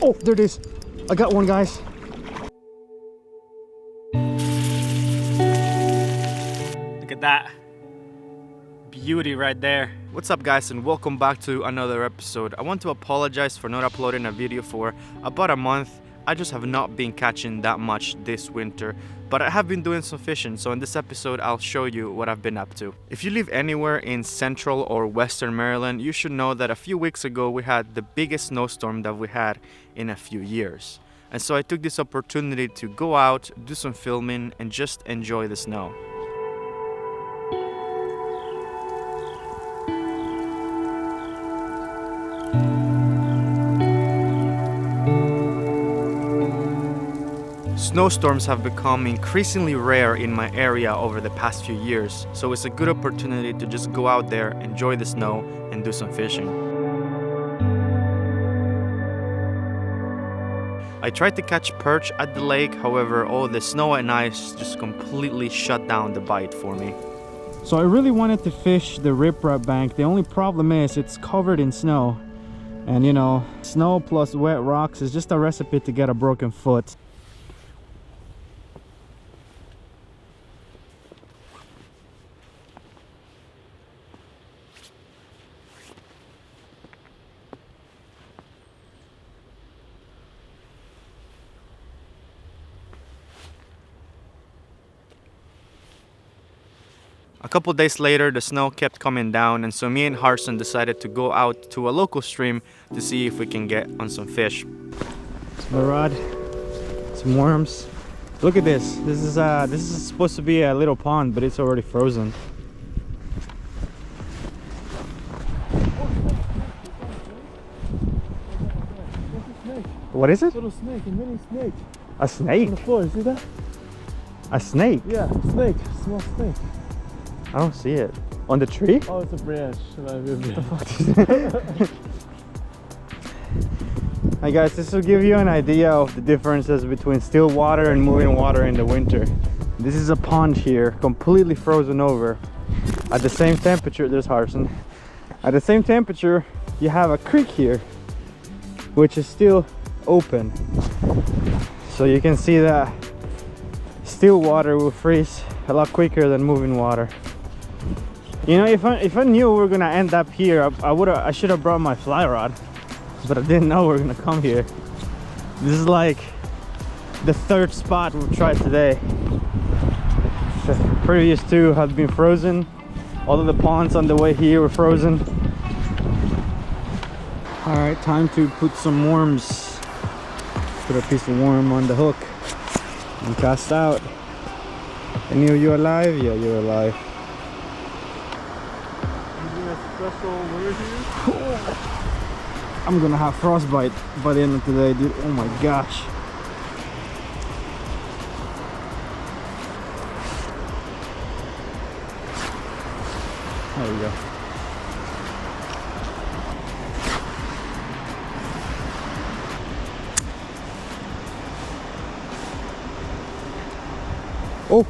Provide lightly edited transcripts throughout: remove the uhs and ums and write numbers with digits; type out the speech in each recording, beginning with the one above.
Oh, there it is. I got one, guys. Look at that. Beauty right there. What's up, guys, and welcome back to another episode. I want to apologize for not uploading a video for about a month. I just have not been catching that much this winter, but I have been doing some fishing, so in this episode I'll show you what I've been up to. If you live anywhere in central or western Maryland, you should know that a few weeks ago we had the biggest snowstorm that we had in a few years. And so I took this opportunity to go out, do some filming, and just enjoy the snow. Snowstorms have become increasingly rare in my area over the past few years, so it's a good opportunity to just go out there, enjoy the snow, and do some fishing. I tried to catch perch at the lake, however, all the snow and ice just completely shut down the bite for me. So I really wanted to fish the riprap bank. The only problem is it's covered in snow. And you know, snow plus wet rocks is just a recipe to get a broken foot. A couple days later, the snow kept coming down, and so me and Harson decided to go out to a local stream to see if we can get on some fish. My rod, some worms. Look at this. This is supposed to be a little pond, but it's already frozen. What is it? Little snake, a mini snake. A snake? On the floor, see that? A snake? Yeah, snake, small snake. I don't see it. On the tree? Oh, it's a branch. Hi guys, this will give you an idea of the differences between still water and moving water in the winter. This is a pond here, completely frozen over. At the same temperature, there's Harson. At the same temperature, you have a creek here, which is still open. So you can see that still water will freeze a lot quicker than moving water. You know, if I knew we were gonna end up here, I should have brought my fly rod, but I didn't know we were gonna come here. This is like the third spot we've tried today. The previous two have been frozen. All of the ponds on the way here were frozen. All right, time to put some worms. Put a piece of worm on the hook and cast out. Any of you alive? Yeah, you're alive. I'm gonna have frostbite by the end of today, dude. Oh my gosh. There we go. Oh!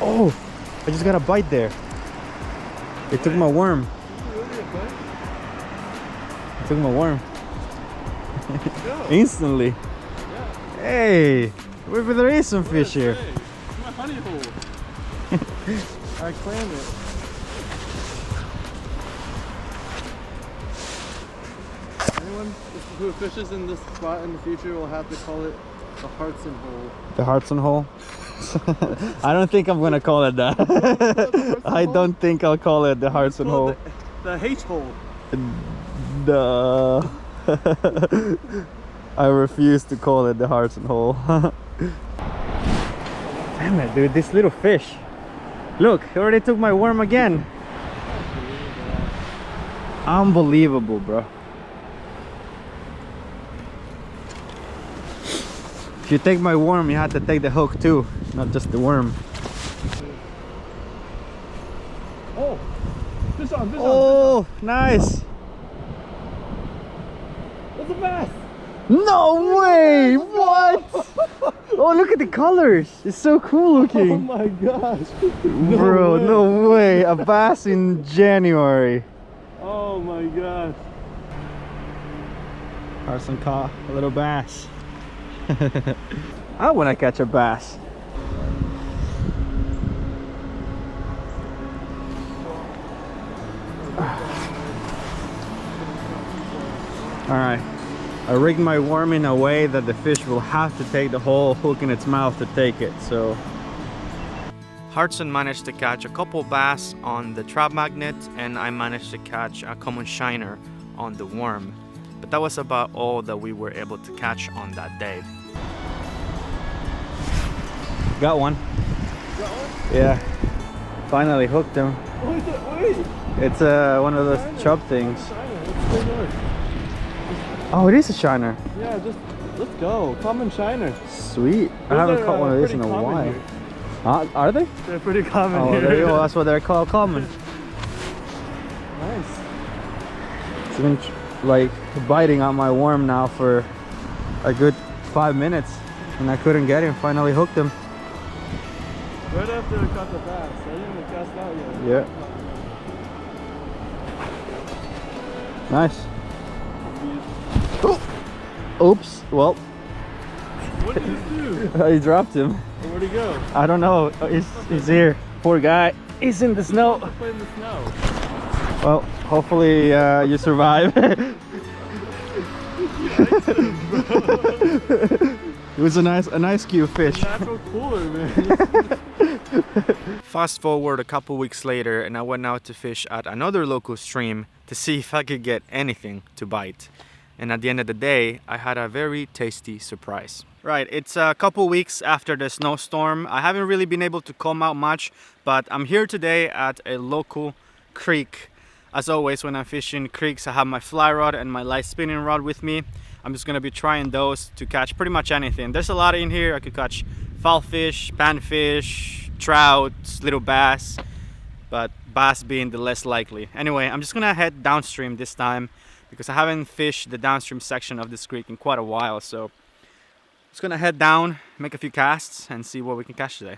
Oh! I just got a bite there. It took my worm. It took my worm. Instantly. Yeah. Hey! Maybe there is some fish here. Hey, it's my honey hole. I claimed it. Anyone who fishes in this spot in the future will have to call it the Hartson hole. The Hartson hole? I don't think I'm gonna call it that. I don't think I'll call it the Hartson hole. The H hole. The I refuse to call it the Hartson hole. Damn it, dude, this little fish. Look, he already took my worm again. Unbelievable, bro. If you take my worm, you have to take the hook too, not just the worm. Oh, fish on, fish on. Oh, nice. It's a bass. No way! What? Oh, look at the colors. It's so cool looking. Oh my gosh. Bro, no way. A bass in January. Oh my gosh. Carson caught a little bass. I want to catch a bass. Alright, I rigged my worm in a way that the fish will have to take the whole hook in its mouth to take it, so. Hartson managed to catch a couple bass on the trap magnet, and I managed to catch a common shiner on the worm. But that was about all that we were able to catch on that day. Got one. Got one? Yeah. Finally hooked him. Wait. It's one of those chub things. Oh, it is a shiner. Yeah, just let's go. Common shiner. Sweet. I haven't caught one of these in a while. Are they? They're pretty common Oh, here. there you go. That's what they're called, common. Nice. It's been like biting on my worm now for a good 5 minutes, and I couldn't get him. Finally hooked him. Right after I caught the bass. I didn't even cast out yet. Yeah. Nice. Oh. Oops. Well, What did you do? he dropped him. Where'd he go? I don't know. He's here. Poor guy. He's in the snow. Play in the snow. Well, hopefully you survive. It was a nice cute fish. Natural cooler, man. Fast forward a couple weeks later, and I went out to fish at another local stream to see if I could get anything to bite. And at the end of the day, I had a very tasty surprise. Right, it's a couple weeks after the snowstorm. I haven't really been able to come out much, but I'm here today at a local creek. As always, when I'm fishing creeks, I have my fly rod and my light spinning rod with me. I'm just gonna be trying those to catch pretty much anything. There's a lot in here. I could catch foul fish, panfish, trout, little bass, but bass being the less likely. Anyway, I'm just gonna head downstream this time because I haven't fished the downstream section of this creek in quite a while. So I'm just gonna head down, make a few casts, and see what we can catch today.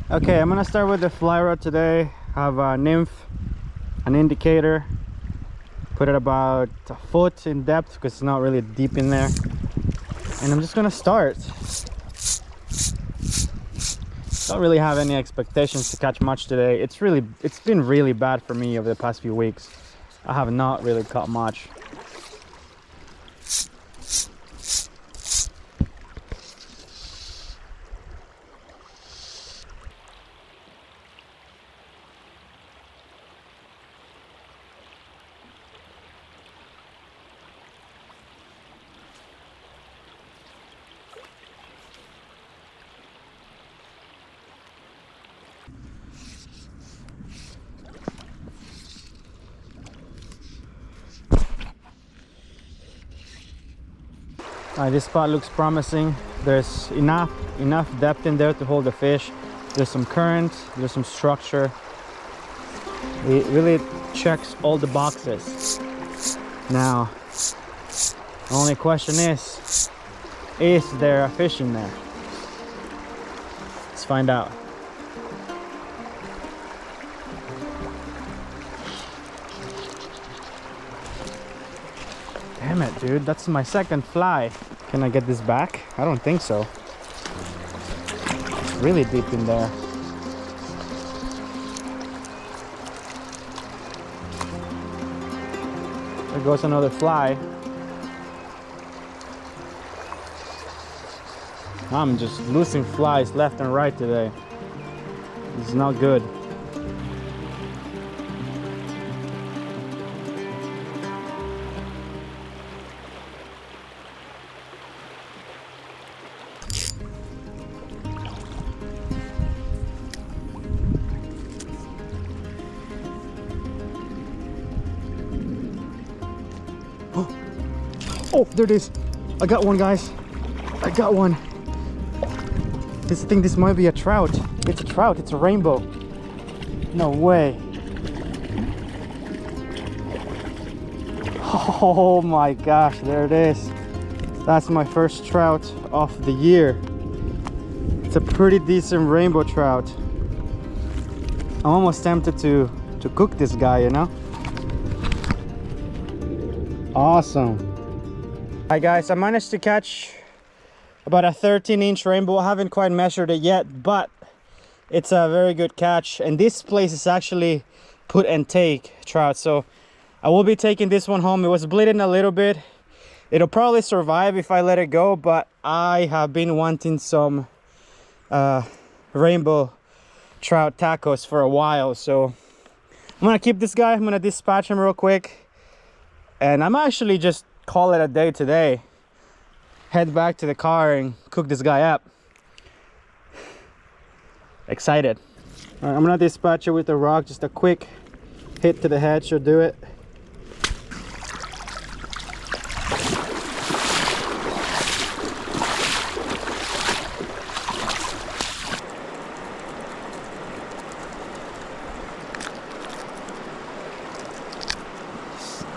Okay, I'm gonna start with the fly rod today. I have a nymph, an indicator. Put it about a foot in depth because it's not really deep in there. And I'm just gonna start. Don't really have any expectations to catch much today. It's been really bad for me over the past few weeks. I have not really caught much. This spot looks promising. There's enough depth in there to hold the fish. There's some current, there's some structure. It really checks all the boxes. Now, the only question is there a fish in there? Let's find out. Damn it, dude, that's my second fly. Can I get this back? I don't think so. It's really deep in there. There goes another fly. I'm just losing flies left and right today. It's not good. Oh, there it is. I got one, guys. I got one. I think this might be a trout. It's a trout. It's a rainbow. No way. Oh my gosh, there it is. That's my first trout of the year. It's a pretty decent rainbow trout. I'm almost tempted to cook this guy, you know? Awesome. Hi guys, I managed to catch about a 13-inch rainbow. I haven't quite measured it yet, but it's a very good catch. And this place is actually put and take trout, so I will be taking this one home. It was bleeding a little bit. It'll probably survive if I let it go, but I have been wanting some rainbow trout tacos for a while, so I'm gonna keep this guy. I'm gonna dispatch him real quick, and I'm actually just call it a day today. Head back to the car and cook this guy up. Excited. All right, I'm gonna dispatch it with the rock. Just a quick hit to the head should do it.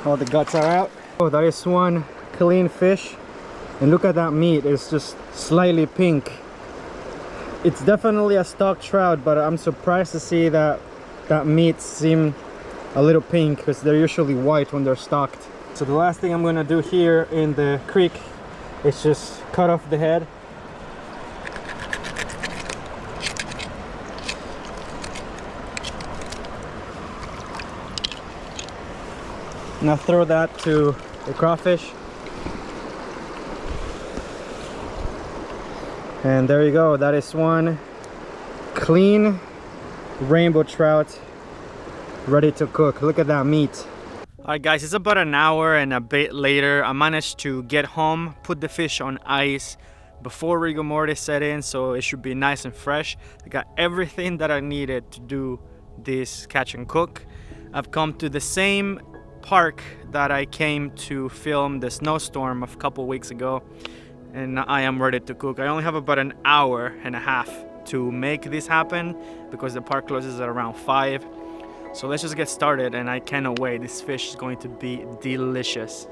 All the guts are out. Oh, that is one clean fish, and look at that meat. It's just slightly pink. It's definitely a stock trout, but I'm surprised to see that meat seem a little pink, because they're usually white when they're stocked. So the last thing I'm gonna do here in the creek is just cut off the head. Now throw that to the crawfish. And there you go. That is one clean rainbow trout ready to cook. Look at that meat. Alright guys, it's about an hour and a bit later. I managed to get home, put the fish on ice before rigor mortis set in, so it should be nice and fresh. I got everything that I needed to do this catch and cook. I've come to the same park that I came to film the snowstorm a couple weeks ago, and I am ready to cook. I only have about an hour and a half to make this happen because the park closes at around 5. So let's just get started, and I cannot wait. This fish is going to be delicious.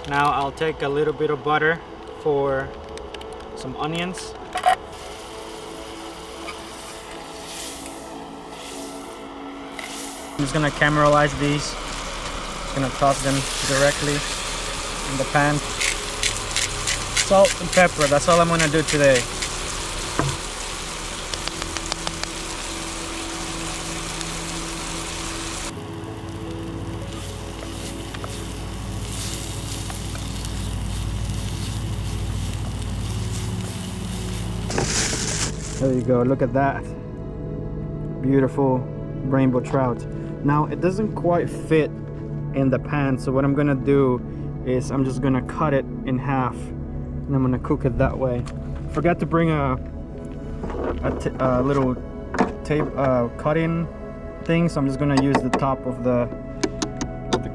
Now I'll take a little bit of butter for some onions. I'm just gonna caramelize these. Just gonna toss them directly in the pan. Salt and pepper, that's all I'm gonna do today. There you go, look at that. Beautiful rainbow trout. Now it doesn't quite fit in the pan, so what I'm gonna do is I'm just gonna cut it in half and I'm gonna cook it that way. Forgot to bring a little tape cutting thing, so I'm just gonna use the top of the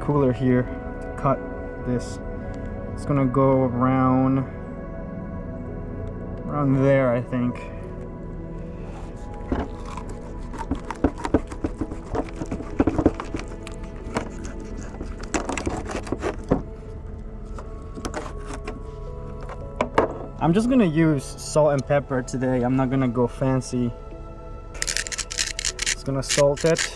cooler here to cut this. It's gonna go around there, I think. I'm just gonna use salt and pepper today. I'm not gonna go fancy. Just gonna salt it.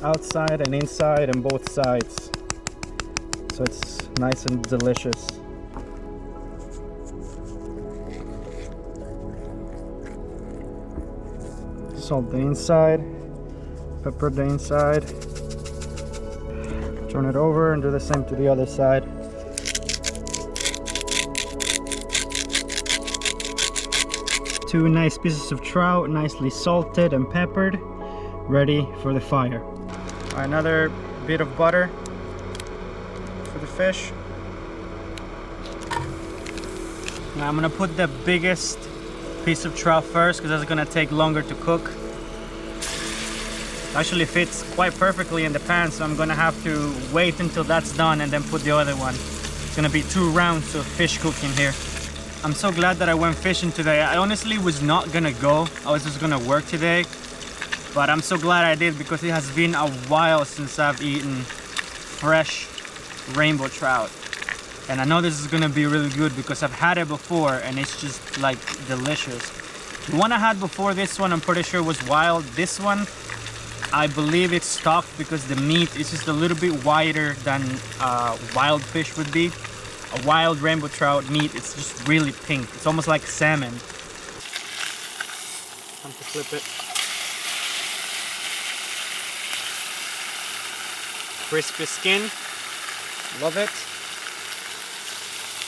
Outside and inside and both sides, so it's nice and delicious. Salt the inside, pepper the inside. Turn it over and do the same to the other side. Two nice pieces of trout, nicely salted and peppered, ready for the fire. Another bit of butter for the fish. Now I'm gonna put the biggest piece of trout first because that's gonna take longer to cook. Actually fits quite perfectly in the pan, so I'm gonna have to wait until that's done and then put the other one. It's gonna be 2 rounds of fish cooking here. I'm so glad that I went fishing today. I honestly was not gonna go. I was just gonna work today, but I'm so glad I did because it has been a while since I've eaten fresh rainbow trout. And I know this is gonna be really good because I've had it before and it's just like delicious. The one I had before this one, I'm pretty sure was wild. This one, I believe it's stocked because the meat is just a little bit wider than wild fish would be. A wild rainbow trout meat, it's just really pink. It's almost like salmon. Time to flip it. Crispy skin. Love it.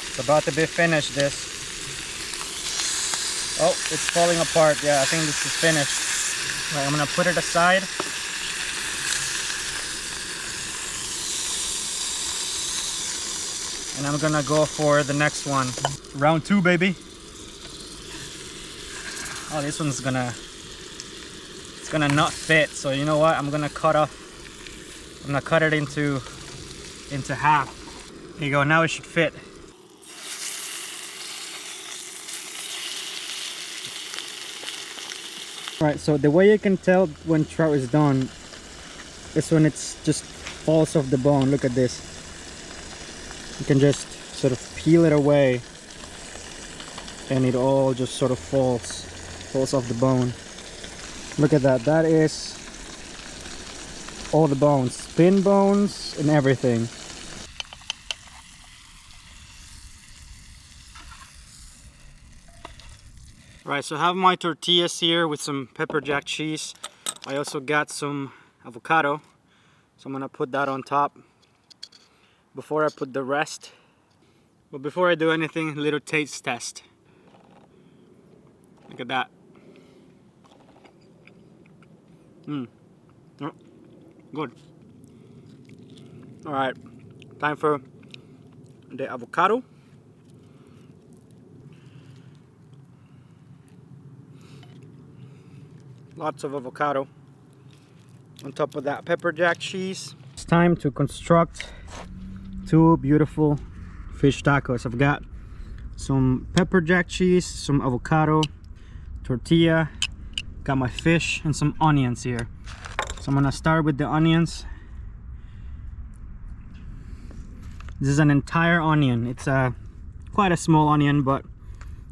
It's about to be finished, this. Oh, it's falling apart. Yeah, I think this is finished. Right, I'm gonna put it aside. And I'm gonna go for the next one. Round 2, baby. Oh, this one's gonna, it's gonna not fit. So you know what? I'm gonna cut it into half. There you go, now it should fit. Alright, so the way you can tell when trout is done is when it's just falls off the bone. Look at this. You can just sort of peel it away and it all just sort of falls off the bone. Look at that. That is all the bones, spin bones and everything. Right, so I have my tortillas here with some pepper jack cheese. I also got some avocado, so I'm gonna put that on top before I put the rest. But before I do anything, a little taste test. Look at that. Oh, good. All right, time for the avocado. Lots of avocado on top of that pepper jack cheese. It's time to construct 2 beautiful fish tacos. I've got some pepper jack cheese, some avocado, tortilla, got my fish and some onions here. So I'm gonna start with the onions. This is an entire onion. It's quite a small onion, but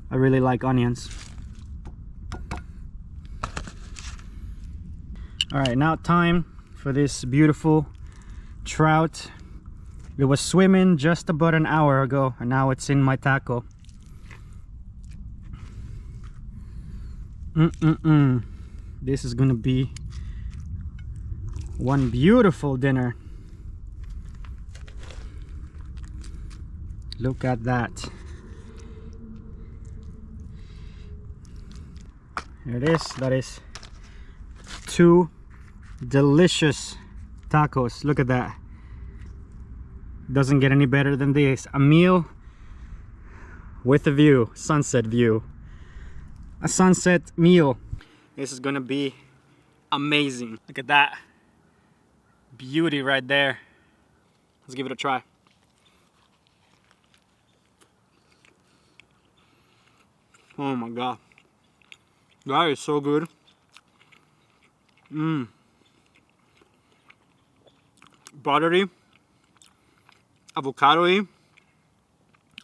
I really like onions. All right, now time for this beautiful trout. It was swimming just about an hour ago and now it's in my taco. This is gonna be one beautiful dinner. Look at that. Here it is. That is 2 delicious tacos. Look at that. Doesn't get any better than this. A meal with a view, sunset view. A sunset meal. This is gonna be amazing. Look at that beauty right there. Let's give it a try. Oh my god, that is so good. Buttery, avocado-y,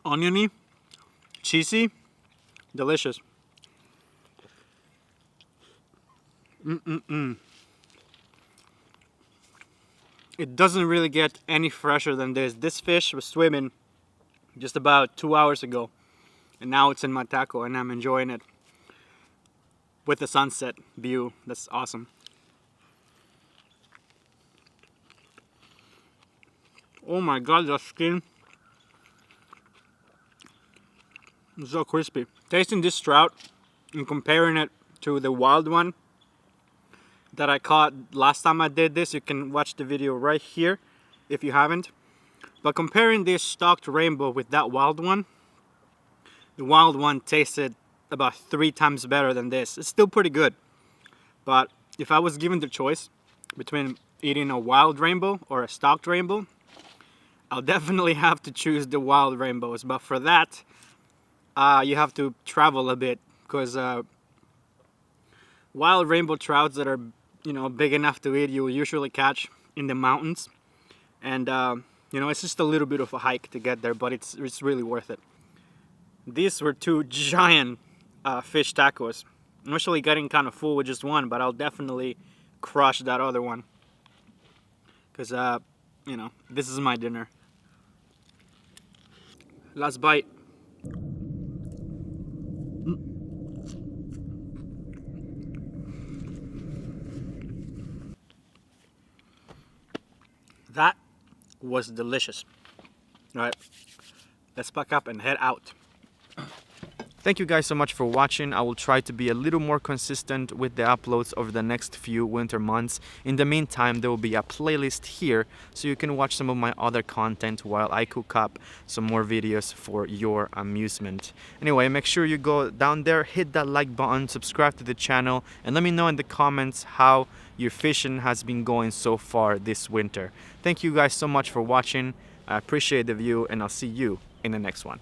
oniony, cheesy, delicious. It doesn't really get any fresher than this. This fish was swimming just about 2 hours ago and now it's in my taco and I'm enjoying it with the sunset view. That's awesome. Oh my god, the skin is so crispy. Tasting this trout and comparing it to the wild one that I caught last time I did this, you can watch the video right here if you haven't. But comparing this stocked rainbow with that wild one, the wild one tasted about 3 times better than this. It's still pretty good, but if I was given the choice between eating a wild rainbow or a stocked rainbow, I'll definitely have to choose the wild rainbows. But for that, you have to travel a bit, because wild rainbow trouts that are, you know, big enough to eat, you will usually catch in the mountains, and You know, it's just a little bit of a hike to get there, but it's really worth it. These were two giant fish tacos. I'm actually getting kind of full with just one, but I'll definitely crush that other one. Because, you know, this is my dinner. Last bite. That was delicious. All right, let's pack up and head out. Thank you guys so much for watching. I will try to be a little more consistent with the uploads over the next few winter months. In the meantime, there will be a playlist here so you can watch some of my other content while I cook up some more videos for your amusement. Anyway, make sure you go down there, hit that like button, subscribe to the channel, and let me know in the comments how your fishing has been going so far this winter. Thank you guys so much for watching. I appreciate the view, and I'll see you in the next one.